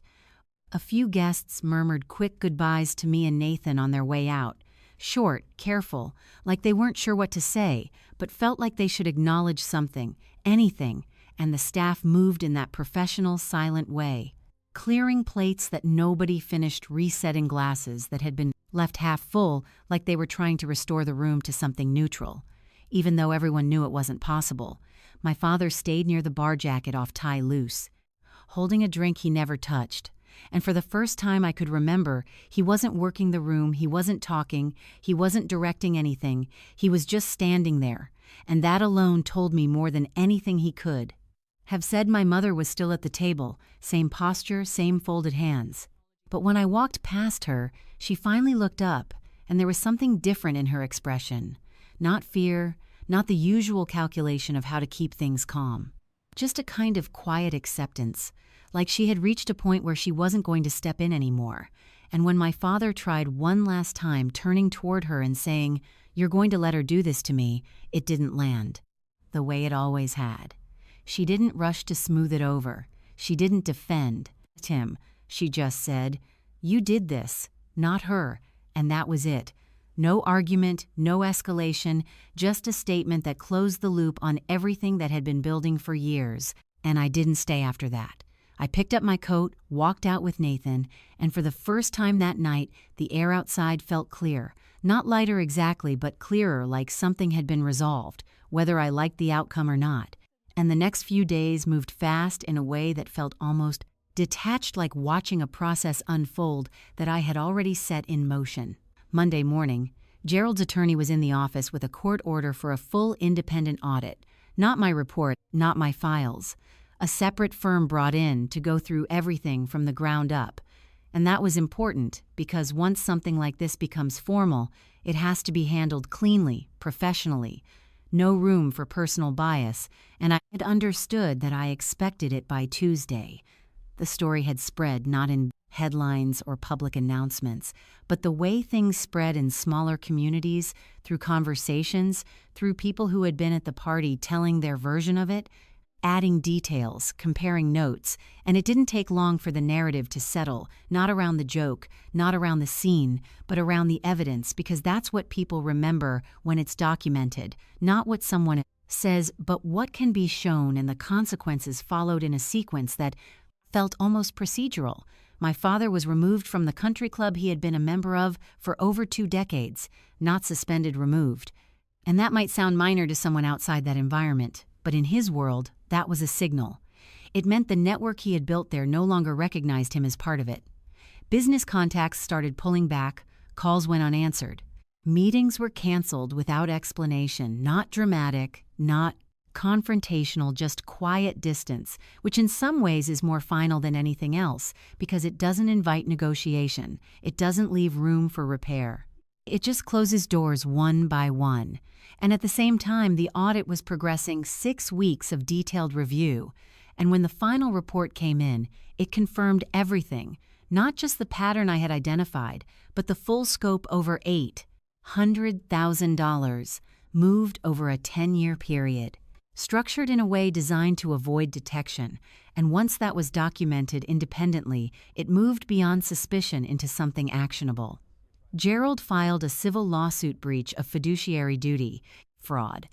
A few guests murmured quick goodbyes to me and Nathan on their way out. Short, careful, like they weren't sure what to say, but felt like they should acknowledge something, anything, and the staff moved in that professional, silent way, clearing plates that nobody finished, resetting glasses that had been left half full, like they were trying to restore the room to something neutral. Even though everyone knew it wasn't possible, my father stayed near the bar, jacket off, tie loose, holding a drink he never touched. And for the first time I could remember, he wasn't working the room, he wasn't talking, he wasn't directing anything, he was just standing there. And that alone told me more than anything he could have said. My mother was still at the table, same posture, same folded hands. But when I walked past her, she finally looked up, and there was something different in her expression. Not fear, not the usual calculation of how to keep things calm. just a kind of quiet acceptance, like she had reached a point where she wasn't going to step in anymore. And when my father tried one last time turning toward her and saying, "You're going to let her do this to me," it didn't land, the way it always had. She didn't rush to smooth it over. She didn't defend him. She just said, "You did this, not her," and that was it. No argument, no escalation, just a statement that closed the loop on everything that had been building for years. And I didn't stay after that. I picked up my coat, walked out with Nathan, and for the first time that night, the air outside felt clear. Not lighter exactly, but clearer, like something had been resolved, whether I liked the outcome or not. And the next few days moved fast in a way that felt almost detached, like watching a process unfold that I had already set in motion. Monday morning, Gerald's attorney was in the office with a court order for a full independent audit. Not my report, not my files. A separate firm brought in to go through everything from the ground up. And that was important because once something like this becomes formal, it has to be handled cleanly, professionally. No room for personal bias, and I had understood that I expected it by Tuesday. The story had spread not in headlines or public announcements, but the way things spread in smaller communities, through conversations, through people who had been at the party telling their version of it, adding details, comparing notes, and it didn't take long for the narrative to settle, not around the joke, not around the scene, but around the evidence, because that's what people remember when it's documented, not what someone says, but what can be shown, and the consequences followed in a sequence that felt almost procedural. My father was removed from the country club he had been a member of for over 2 decades, not suspended, removed. And that might sound minor to someone outside that environment, but in his world, that was a signal. It meant the network he had built there no longer recognized him as part of it. Business contacts started pulling back, calls went unanswered. Meetings were canceled without explanation, not dramatic, not confrontational, just quiet distance, which in some ways is more final than anything else because it doesn't invite negotiation. It doesn't leave room for repair. It just closes doors one by one. And at the same time, the audit was progressing 6 weeks of detailed review. And when the final report came in, it confirmed everything, not just the pattern I had identified, but the full scope over $800,000, moved over a 10-year period. Structured in a way designed to avoid detection, and once that was documented independently, it moved beyond suspicion into something actionable. Gerald filed a civil lawsuit breach of fiduciary duty, fraud,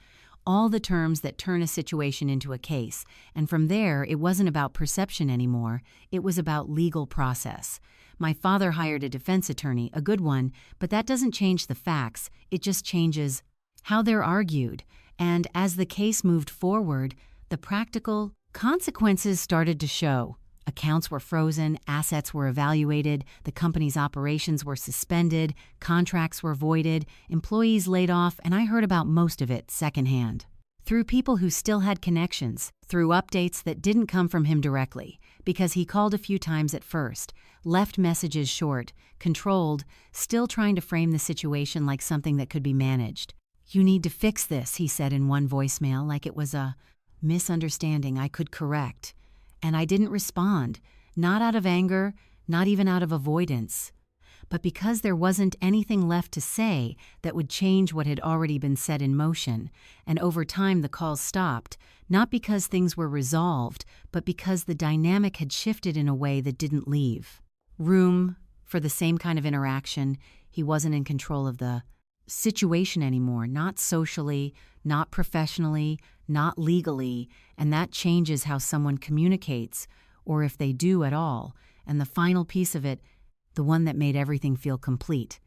all the terms that turn a situation into a case, and from there it wasn't about perception anymore, it was about legal process. My father hired a defense attorney, a good one, but that doesn't change the facts, it just changes how they're argued. And as the case moved forward, the practical consequences started to show. Accounts were frozen, assets were evaluated, the company's operations were suspended, contracts were voided, employees laid off, and I heard about most of it secondhand. Through people who still had connections, through updates that didn't come from him directly, because he called a few times at first, left messages short, controlled, still trying to frame the situation like something that could be managed. "You need to fix this," he said in one voicemail, like it was a misunderstanding I could correct. And I didn't respond, not out of anger, not even out of avoidance, but because there wasn't anything left to say that would change what had already been set in motion. And over time the calls stopped, not because things were resolved, but because the dynamic had shifted in a way that didn't leave room for the same kind of interaction. He wasn't in control of the situation anymore, not socially, not professionally, not legally, and that changes how someone communicates, or if they do at all. And the final piece of it, the one that made everything feel complete,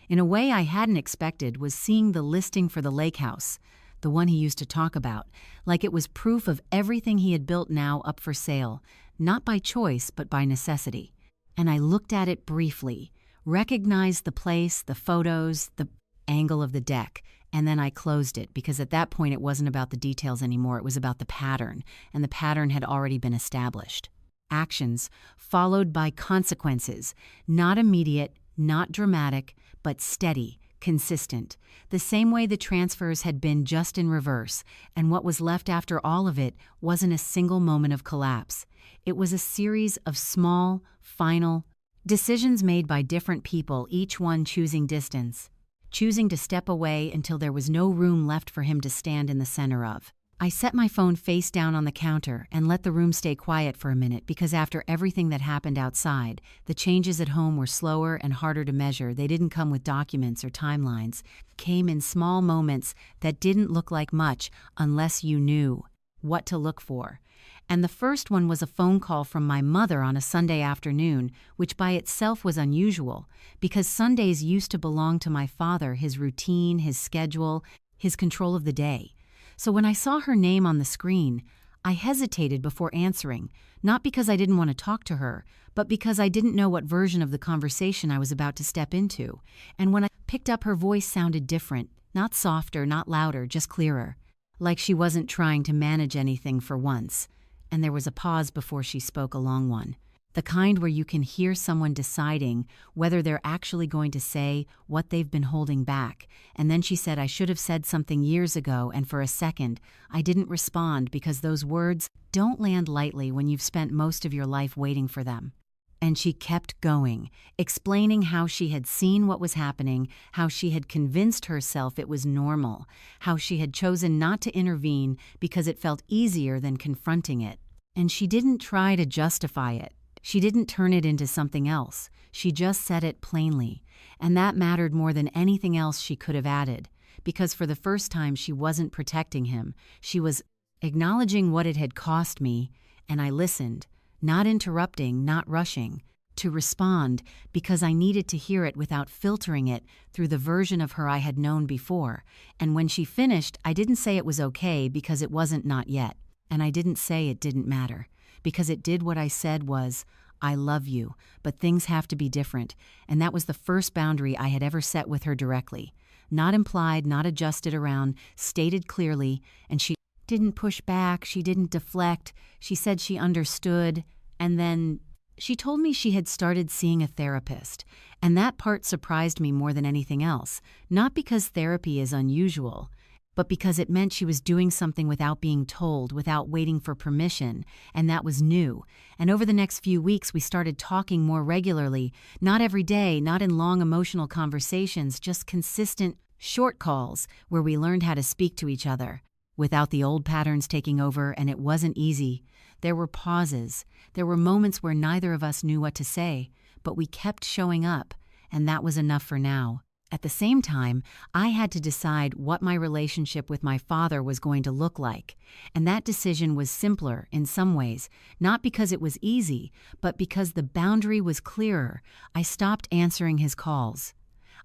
in a way I hadn't expected, was seeing the listing for the lake house, the one he used to talk about, like it was proof of everything he had built now up for sale, not by choice but by necessity. And I looked at it briefly, recognized the place, the photos, the angle of the deck, and then I closed it because at that point it wasn't about the details anymore, it was about the pattern, and the pattern had already been established. Actions followed by consequences, not immediate, not dramatic, but steady, consistent, the same way the transfers had been, just in reverse, and what was left after all of it wasn't a single moment of collapse. It was a series of small, final decisions made by different people, each one choosing distance, choosing to step away until there was no room left for him to stand in the center of. I set my phone face down on the counter and let the room stay quiet for a minute, because after everything that happened outside, the changes at home were slower and harder to measure. They didn't come with documents or timelines, came in small moments that didn't look like much unless you knew what to look for. And the first one was a phone call from my mother on a Sunday afternoon, which by itself was unusual, because Sundays used to belong to my father, his routine, his schedule, his control of the day. So when I saw her name on the screen, I hesitated before answering, not because I didn't want to talk to her, but because I didn't know what version of the conversation I was about to step into. And when I picked up, her voice sounded different, not softer, not louder, just clearer, like she wasn't trying to manage anything for once. And there was a pause before she spoke, a long one. The kind where you can hear someone deciding whether they're actually going to say what they've been holding back. And then she said, "I should have said something years ago," and for a second, I didn't respond, because those words don't land lightly when you've spent most of your life waiting for them. And she kept going, explaining how she had seen what was happening, how she had convinced herself it was normal, how she had chosen not to intervene because it felt easier than confronting it. And she didn't try to justify it. She didn't turn it into something else. She just said it plainly. And that mattered more than anything else she could have added, because for the first time she wasn't protecting him. She was acknowledging what it had cost me, and I listened, not interrupting, not rushing, to respond, because I needed to hear it without filtering it through the version of her I had known before. And when she finished, I didn't say it was okay, because it wasn't, not yet. And I didn't say it didn't matter, because it did. What I said was, "I love you, but things have to be different." And that was the first boundary I had ever set with her directly. Not implied, not adjusted around, stated clearly. And she didn't push back, she didn't deflect. She said she understood. And then she told me she had started seeing a therapist. And that part surprised me more than anything else. Not because therapy is unusual, but because it meant she was doing something without being told, without waiting for permission, and that was new. And over the next few weeks, we started talking more regularly, not every day, not in long emotional conversations, just consistent, short calls where we learned how to speak to each other, without the old patterns taking over. And it wasn't easy. There were pauses. There were moments where neither of us knew what to say, but we kept showing up, and that was enough for now. At the same time, I had to decide what my relationship with my father was going to look like. And that decision was simpler in some ways, not because it was easy, but because the boundary was clearer. I stopped answering his calls.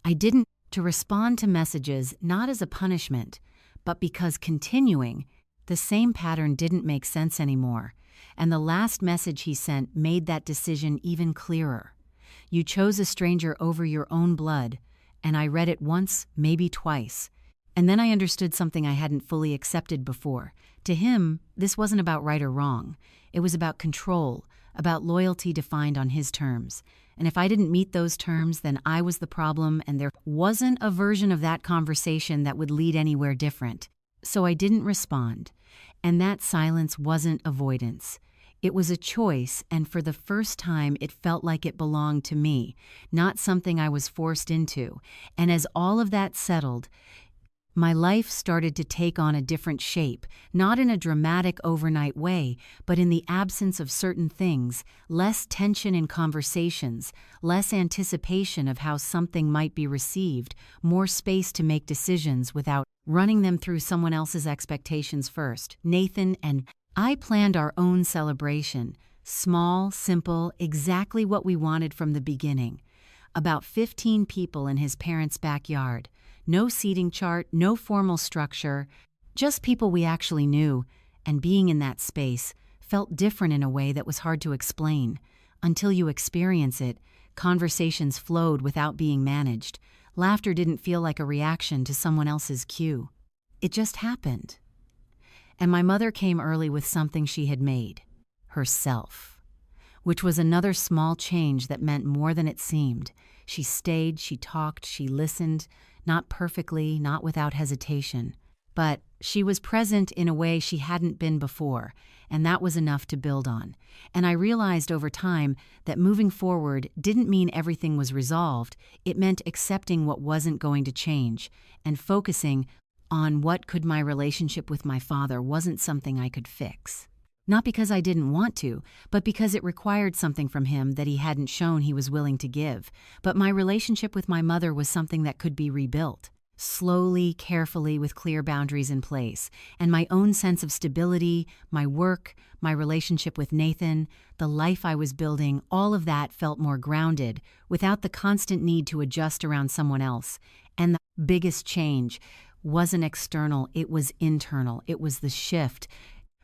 I didn't to respond to messages, not as a punishment, but because continuing the same pattern didn't make sense anymore. And the last message he sent made that decision even clearer. "You chose a stranger over your own blood." And I read it once, maybe twice. And then I understood something I hadn't fully accepted before. To him, this wasn't about right or wrong. It was about control, about loyalty defined on his terms. And if I didn't meet those terms, then I was the problem, and there wasn't a version of that conversation that would lead anywhere different. So I didn't respond. And that silence wasn't avoidance. It was a choice, and for the first time it felt like it belonged to me, not something I was forced into. And as all of that settled, my life started to take on a different shape, not in a dramatic overnight way, but in the absence of certain things, less tension in conversations, less anticipation of how something might be received, more space to make decisions without running them through someone else's expectations first. Nathan and I planned our own celebration, small, simple, exactly what we wanted from the beginning. About 15 people in his parents' backyard. No seating chart, no formal structure, just people we actually knew. And being in that space felt different in a way that was hard to explain. Until you experience it, conversations flowed without being managed. Laughter didn't feel like a reaction to someone else's cue. It just happened. And my mother came early with something she had made, herself, which was another small change that meant more than it seemed. She stayed, she talked, she listened, not perfectly, not without hesitation. But she was present in a way she hadn't been before, and that was enough to build on. And I realized over time that moving forward didn't mean everything was resolved. It meant accepting what wasn't going to change and focusing on what could my relationship with my father wasn't something I could fix. Not because I didn't want to, but because it required something from him that he hadn't shown he was willing to give. But my relationship with my mother was something that could be rebuilt. Slowly, carefully, with clear boundaries in place. And my own sense of stability, my work, my relationship with Nathan, the life I was building, all of that felt more grounded, without the constant need to adjust around someone else. And the biggest change wasn't external, it was internal. It was the shift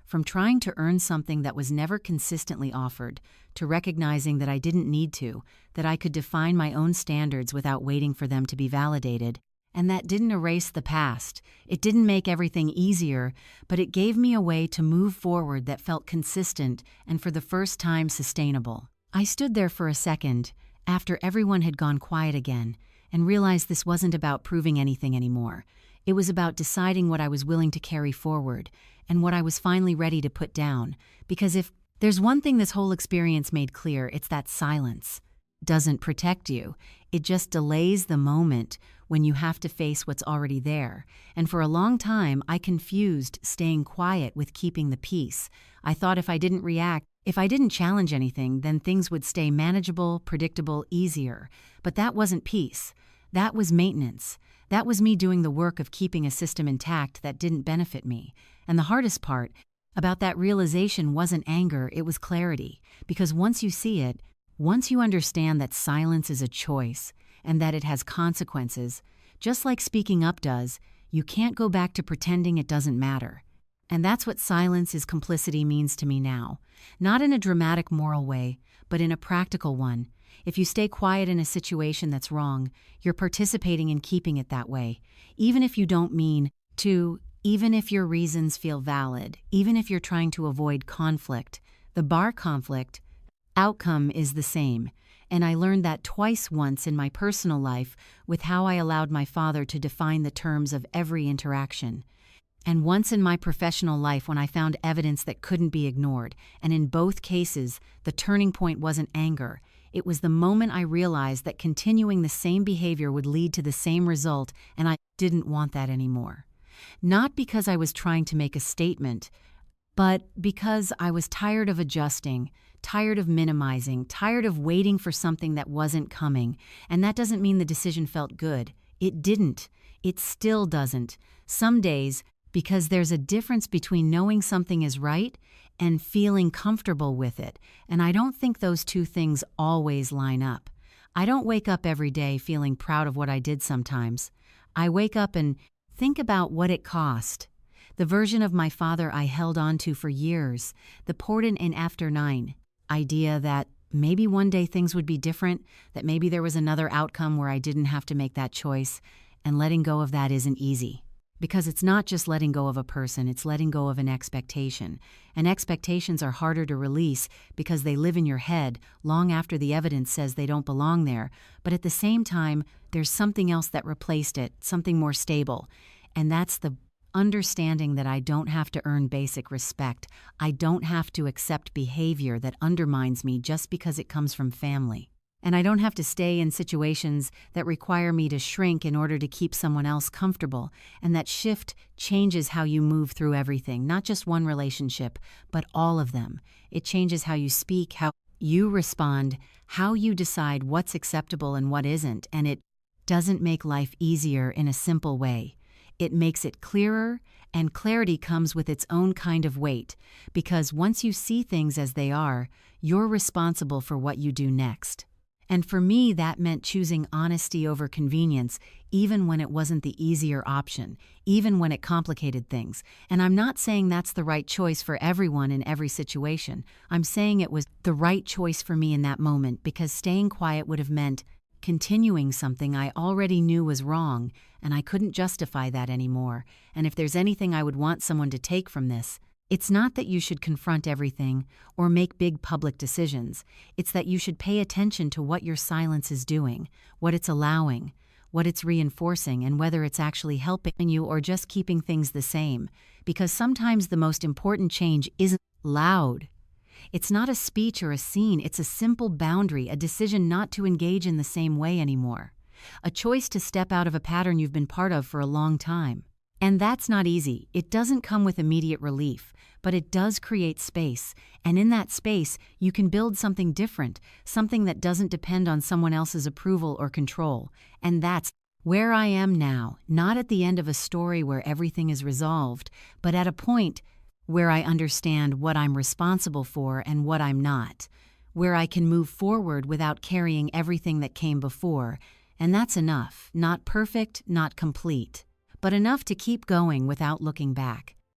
from trying to earn something that was never consistently offered, to recognizing that I didn't need to, that I could define my own standards without waiting for them to be validated. And that didn't erase the past. It didn't make everything easier, but it gave me a way to move forward that felt consistent and for the first time sustainable. I stood there for a second, after everyone had gone quiet again, and realized this wasn't about proving anything anymore. It was about deciding what I was willing to carry forward, and what I was finally ready to put down. Because if there's one thing this whole experience made clear, it's that silence doesn't protect you. It just delays the moment when you have to face what's already there. And for a long time, I confused staying quiet with keeping the peace. I thought if I didn't react, if I didn't challenge anything, then things would stay manageable, predictable, easier. But that wasn't peace. That was maintenance. That was me doing the work of keeping a system intact that didn't benefit me. And the hardest part about that realization wasn't anger, it was clarity. Because once you see it, once you understand that silence is a choice and that it has consequences, just like speaking up does, you can't go back to pretending it doesn't matter. And that's what silence is complicity means to me now. Not in a dramatic moral way, but in a practical one. If you stay quiet in a situation that's wrong, you're participating in keeping it that way. Even if you don't mean to, even if your reasons feel valid, even if you're trying to avoid conflict, the bar conflict outcome is the same. And I learned that twice once in my personal life with how I allowed my father to define the terms of every interaction. And once in my professional life when I found evidence that couldn't be ignored. And in both cases, the turning point wasn't anger. It was the moment I realized that continuing the same behavior would lead to the same result, and I didn't want that anymore. Not because I was trying to make a statement, but because I was tired of adjusting, tired of minimizing, tired of waiting for something that wasn't coming. And that doesn't mean the decision felt good. It didn't. It still doesn't. Some days, because there's a difference between knowing something is right and feeling comfortable with it. And I don't think those two things always line up. I don't wake up every day feeling proud of what I did sometimes. I wake up and think about what it cost. The version of my father I held on to for years, the poured in after 9 idea that maybe one day things would be different, that maybe there was another outcome where I didn't have to make that choice, and letting go of that isn't easy. Because it's not just letting go of a person, it's letting go of an expectation. And expectations are harder to release because they live in your head long after the evidence says they don't belong there. But at the same time, there's something else that replaced it, something more stable. And that's the understanding that I don't have to earn basic respect. I don't have to accept behavior that undermines me just because it comes from family. And I don't have to stay in situations that require me to shrink in order to keep someone else comfortable. And that shift changes how you move through everything, not just one relationship, but all of them. It changes how you speak, how you respond, how you decide what's acceptable and what isn't. And it doesn't make life easier in a simple way. It makes it clearer, and clarity comes with its own kind of weight, because once you see things as they are, you're responsible for what you do next. And for me, that meant choosing honesty over convenience, even when it wasn't the easier option, even when it complicated things. And I'm not saying that's the right choice for everyone in every situation. I'm saying it was the right choice for me in that moment, because staying quiet would have meant continuing something I already knew was wrong, and I couldn't justify that anymore. And if there's anything I would want someone to take from this, it's not that you should confront everything or make big public decisions. It's that you should pay attention to what your silence is doing, what it's allowing, what it's reinforcing, and whether it's actually helping you or just keeping things the same. Because sometimes the most important change isn't loud. It's not a speech or a scene, it's a simple boundary, a decision not to engage in the same way anymore. A choice to step out of a pattern you've been part of for a long time. And that's not easy. It doesn't come with immediate relief, but it does create space. And in that space, you can build something different, something that doesn't depend on someone else's approval or control. And that's where I am now, not at the end of a story where everything is resolved, but at a point where I understand what I'm responsible for and what I'm not, where I can move forward without carrying everything that came before. And that's enough. Not perfect, not complete, but enough to keep going without looking back.